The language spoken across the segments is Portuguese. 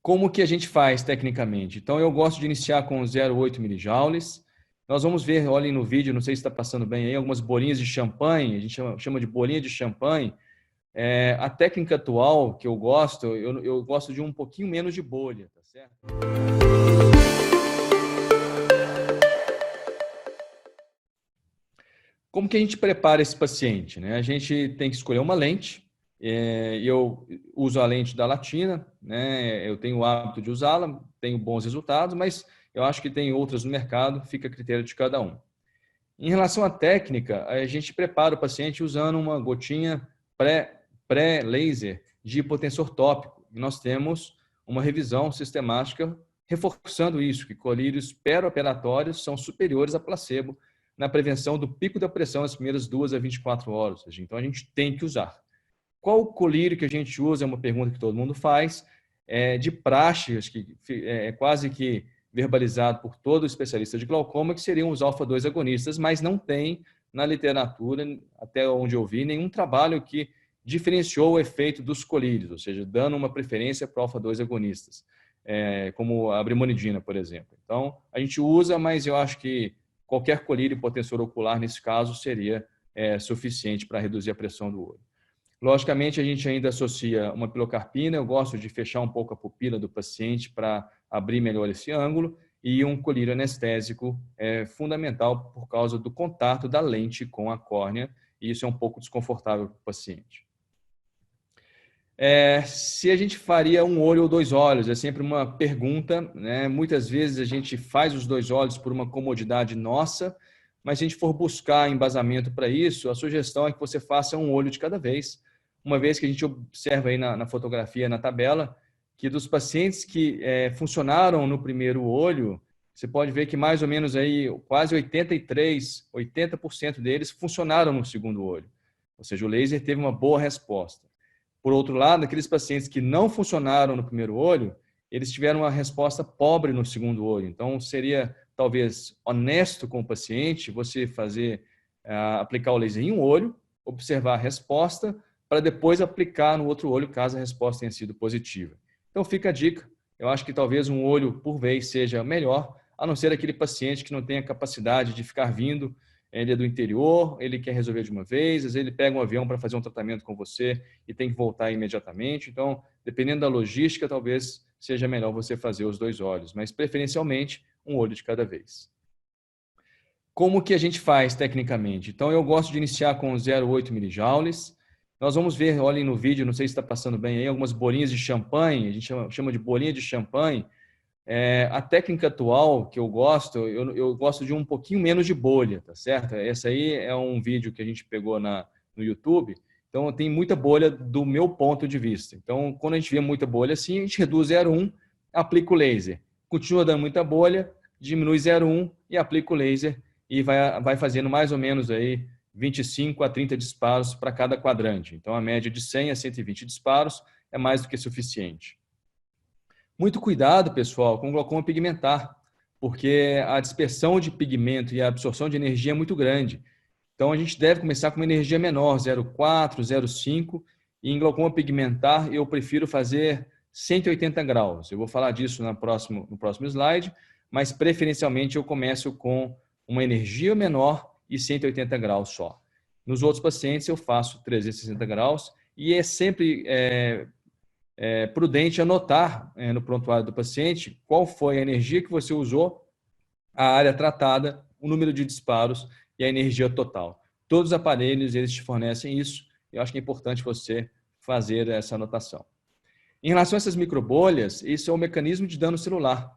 Como que a gente faz tecnicamente? Então, eu gosto de iniciar com 0,8 milijoules. Nós vamos ver, olhem no vídeo, não sei se está passando bem aí, algumas bolinhas de champanhe, a gente chama de bolinha de champanhe. A técnica atual que eu gosto, eu gosto de um pouquinho menos de bolha, tá certo? Como que a gente prepara esse paciente, né? A gente tem que escolher uma lente. Eu uso a lente da Latina, né? Eu tenho o hábito de usá-la, tenho bons resultados, mas eu acho que tem outras no mercado, fica a critério de cada um. Em relação à técnica, a gente prepara o paciente usando uma gotinha pré-laser de hipotensor tópico. E nós temos uma revisão sistemática reforçando isso, que colírios perioperatórios são superiores a placebo na prevenção do pico da pressão nas primeiras 2 a 24 horas. Então, a gente tem que usar. Qual o colírio que a gente usa? É uma pergunta que todo mundo faz. De praxe, acho que é quase que verbalizado por todo especialista de glaucoma, que seriam os alfa-2 agonistas, mas não tem na literatura, até onde eu vi, nenhum trabalho que diferenciou o efeito dos colírios, ou seja, dando uma preferência para alfa-2 agonistas, como a brimonidina, por exemplo. Então, a gente usa, mas eu acho que qualquer colírio hipotensor ocular, nesse caso, seria suficiente para reduzir a pressão do olho. Logicamente, a gente ainda associa uma pilocarpina, eu gosto de fechar um pouco a pupila do paciente para abrir melhor esse ângulo, e um colírio anestésico é fundamental por causa do contato da lente com a córnea, e isso é um pouco desconfortável para o paciente. Se a gente faria um olho ou 2 olhos, é sempre uma pergunta, né? Muitas vezes a gente faz os 2 olhos por uma comodidade nossa, mas se a gente for buscar embasamento para isso, a sugestão é que você faça um olho de cada vez, uma vez que a gente observa aí na fotografia, na tabela, que dos pacientes que funcionaram no primeiro olho, você pode ver que mais ou menos aí quase 80% deles funcionaram no segundo olho. Ou seja, o laser teve uma boa resposta. Por outro lado, aqueles pacientes que não funcionaram no primeiro olho, eles tiveram uma resposta pobre no segundo olho. Então, seria talvez honesto com o paciente você aplicar o laser em um olho, observar a resposta, para depois aplicar no outro olho, caso a resposta tenha sido positiva. Então, fica a dica. Eu acho que talvez um olho por vez seja melhor, a não ser aquele paciente que não tenha capacidade de ficar vindo. Ele é do interior, ele quer resolver de uma vez, às vezes ele pega um avião para fazer um tratamento com você e tem que voltar imediatamente. Então, dependendo da logística, talvez seja melhor você fazer os 2 olhos, mas preferencialmente um olho de cada vez. Como que a gente faz tecnicamente? Então, eu gosto de iniciar com 0,8 milijoules. Nós vamos ver, olhem no vídeo, não sei se está passando bem aí, algumas bolinhas de champanhe, a gente chama de bolinha de champanhe. A técnica atual que eu gosto de um pouquinho menos de bolha, tá certo? Esse aí é um vídeo que a gente pegou no YouTube, então tem muita bolha do meu ponto de vista. Então, quando a gente vê muita bolha assim, a gente reduz 0,1, aplica o laser. Continua dando muita bolha, diminui 0,1 e aplica o laser e vai fazendo mais ou menos aí 25 a 30 disparos para cada quadrante. Então, a média de 100 a 120 disparos é mais do que suficiente. Muito cuidado, pessoal, com o glaucoma pigmentar, porque a dispersão de pigmento e a absorção de energia é muito grande. Então, a gente deve começar com uma energia menor, 0,4, 0,5. E em glaucoma pigmentar, eu prefiro fazer 180 graus. Eu vou falar disso no próximo slide, mas preferencialmente eu começo com uma energia menor e 180 graus só. Nos outros pacientes, eu faço 360 graus e é sempre prudente anotar no prontuário do paciente qual foi a energia que você usou, a área tratada, o número de disparos e a energia total. Todos os aparelhos, eles te fornecem isso. Eu acho que é importante você fazer essa anotação. Em relação a essas microbolhas, isso é um mecanismo de dano celular.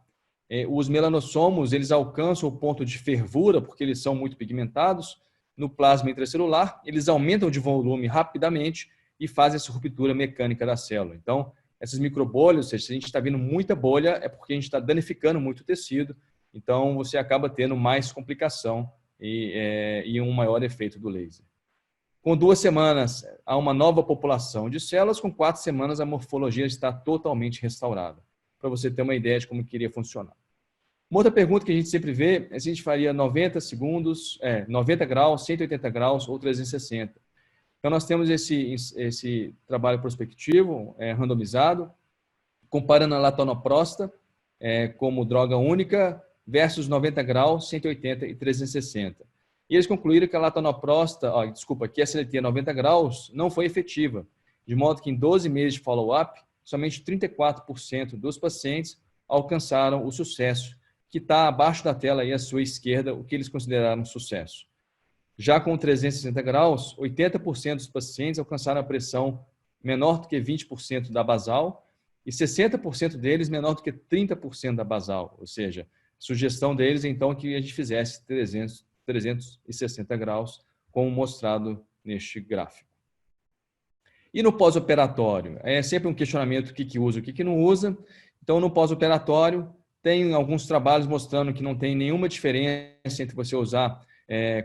Os melanossomos, eles alcançam o ponto de fervura, porque eles são muito pigmentados, no plasma intracelular, eles aumentam de volume rapidamente e fazem essa ruptura mecânica da célula. Então, essas microbolhas, ou seja, se a gente está vendo muita bolha, é porque a gente está danificando muito o tecido, então você acaba tendo mais complicação e um maior efeito do laser. Com 2 semanas, há uma nova população de células, com 4 semanas a morfologia está totalmente restaurada, para você ter uma ideia de como queria funcionar. Uma outra pergunta que a gente sempre vê é se a gente faria 90 segundos, 90 graus, 180 graus ou 360. Então, nós temos esse trabalho prospectivo, randomizado, comparando a latanoprosta como droga única versus 90 graus, 180 e 360. E eles concluíram que a latanoprosta, que a SLT 90 graus não foi efetiva, de modo que em 12 meses de follow-up, somente 34% dos pacientes alcançaram o sucesso, que está abaixo da tela aí à sua esquerda, o que eles consideraram sucesso. Já com 360 graus, 80% dos pacientes alcançaram a pressão menor do que 20% da basal e 60% deles menor do que 30% da basal. Ou seja, a sugestão deles, então, é que a gente fizesse 360 graus, como mostrado neste gráfico. E no pós-operatório? É sempre um questionamento: o que usa, o que não usa. Então, no pós-operatório, tem alguns trabalhos mostrando que não tem nenhuma diferença entre você usar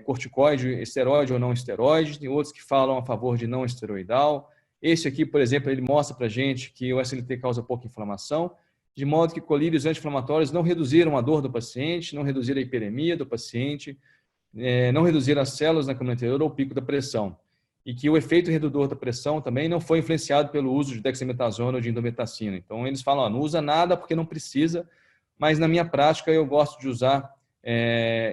corticoide, esteroide ou não esteroide. Tem outros que falam a favor de não esteroidal. Esse aqui, por exemplo, ele mostra para a gente que o SLT causa pouca inflamação, de modo que colírios anti-inflamatórios não reduziram a dor do paciente, não reduziram a hiperemia do paciente, não reduziram as células na câmara anterior ou o pico da pressão. E que o efeito redutor da pressão também não foi influenciado pelo uso de dexametasona ou de indometacina. Então, eles falam, não usa nada porque não precisa, mas na minha prática eu gosto de usar,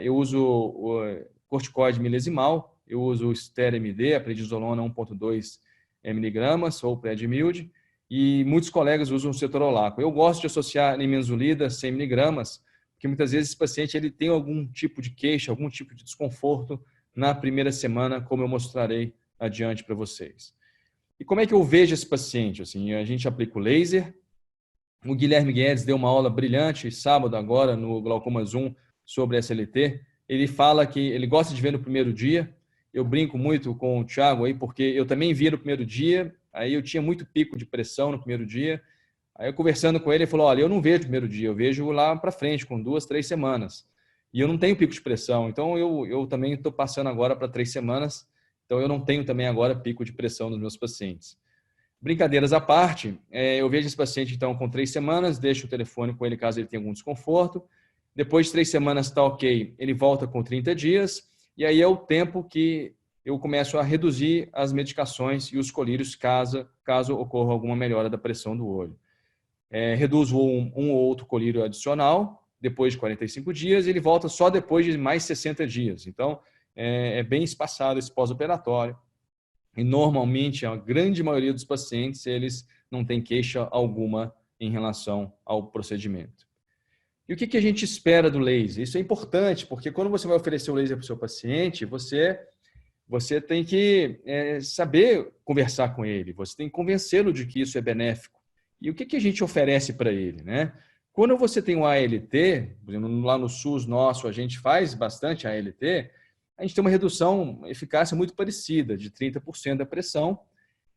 eu uso o corticoide milesimal, eu uso o Ster-MD, a prednisolona 1,2 miligramas ou Predmild, e muitos colegas usam o cetorolaco. Eu gosto de associar nimensulida 100 miligramas, porque muitas vezes esse paciente ele tem algum tipo de queixa, algum tipo de desconforto na primeira semana, como eu mostrarei adiante para vocês. E como é que eu vejo esse paciente? Assim, a gente aplica o laser. O Guilherme Guedes deu uma aula brilhante sábado agora no Glaucoma Zoom sobre SLT. Ele fala que ele gosta de ver no primeiro dia. Eu brinco muito com o Thiago aí, porque eu também via no primeiro dia, aí eu tinha muito pico de pressão no primeiro dia. Aí eu conversando com ele, ele falou, olha, eu não vejo no primeiro dia, eu vejo lá para frente, com 2, 3 semanas. E eu não tenho pico de pressão, então eu também estou passando agora para 3 semanas, então eu não tenho também agora pico de pressão nos meus pacientes. Brincadeiras à parte, eu vejo esse paciente então com 3 semanas, deixo o telefone com ele caso ele tenha algum desconforto. Depois de 3 semanas está ok, ele volta com 30 dias, e aí é o tempo que eu começo a reduzir as medicações e os colírios caso ocorra alguma melhora da pressão do olho. Reduzo um ou outro colírio adicional depois de 45 dias e ele volta só depois de mais 60 dias. Então, é bem espaçado esse pós-operatório. E normalmente, a grande maioria dos pacientes, eles não têm queixa alguma em relação ao procedimento. E o que a gente espera do laser? Isso é importante, porque quando você vai oferecer o laser para o seu paciente, você tem que saber conversar com ele, você tem que convencê-lo de que isso é benéfico. E o que a gente oferece para ele, né? Quando você tem um ALT, por exemplo, lá no SUS nosso, a gente faz bastante ALT, a gente tem uma redução, eficácia muito parecida, de 30% da pressão.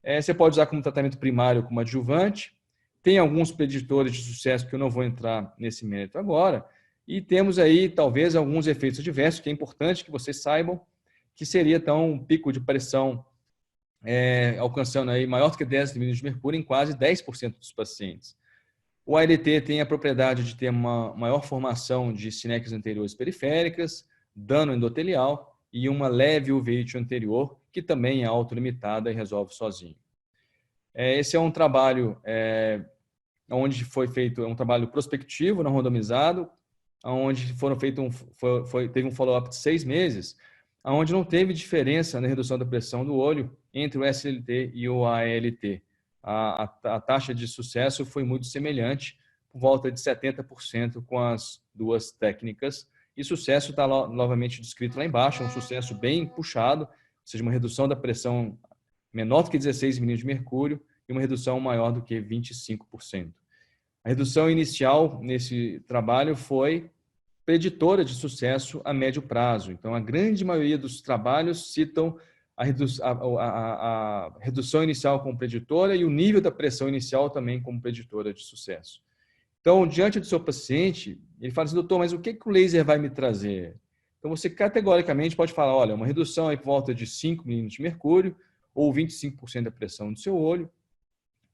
Você pode usar como tratamento primário, como adjuvante. Tem alguns preditores de sucesso que eu não vou entrar nesse mérito agora. E temos aí, talvez, alguns efeitos adversos, que é importante que vocês saibam, que seria, então, um pico de pressão alcançando aí maior do que 10 milímetros de mercúrio em quase 10% dos pacientes. O ALT tem a propriedade de ter uma maior formação de sinecas anteriores periféricas, dano endotelial e uma leve uveíte anterior, que também é autolimitada e resolve sozinho. Esse é um trabalho onde foi feito um trabalho prospectivo, não randomizado, onde teve um follow-up de 6 meses, onde não teve diferença na redução da pressão do olho entre o SLT e o ALT. A taxa de sucesso foi muito semelhante, por volta de 70% com as duas técnicas. E sucesso está novamente descrito lá embaixo, é um sucesso bem puxado, ou seja, uma redução da pressão menor do que 16 milímetros de mercúrio e uma redução maior do que 25%. A redução inicial nesse trabalho foi preditora de sucesso a médio prazo. Então, a grande maioria dos trabalhos citam a redução inicial como preditora e o nível da pressão inicial também como preditora de sucesso. Então, diante do seu paciente, ele fala assim, doutor, mas o que o laser vai me trazer? Então, você categoricamente pode falar, olha, uma redução aí por volta de 5 milímetros de mercúrio ou 25% da pressão do seu olho,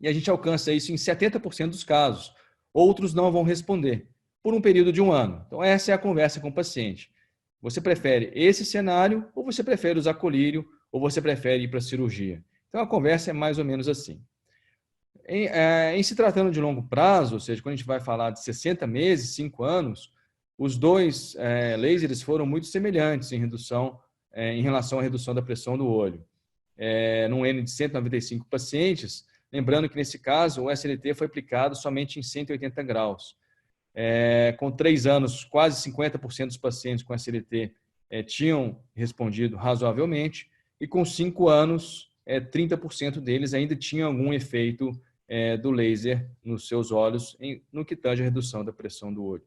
e a gente alcança isso em 70% dos casos. Outros não vão responder por um período de 1 ano. Então, essa é a conversa com o paciente. Você prefere esse cenário ou você prefere usar colírio ou você prefere ir para a cirurgia? Então, a conversa é mais ou menos assim. Em se tratando de longo prazo, ou seja, quando a gente vai falar de 60 meses, 5 anos, os dois lasers foram muito semelhantes em relação à redução da pressão do olho. Num N de 195 pacientes, lembrando que nesse caso o SLT foi aplicado somente em 180 graus. Com 3 anos, quase 50% dos pacientes com SLT tinham respondido razoavelmente, e com 5 anos, 30% deles ainda tinham algum efeito do laser nos seus olhos, no que tange a redução da pressão do olho.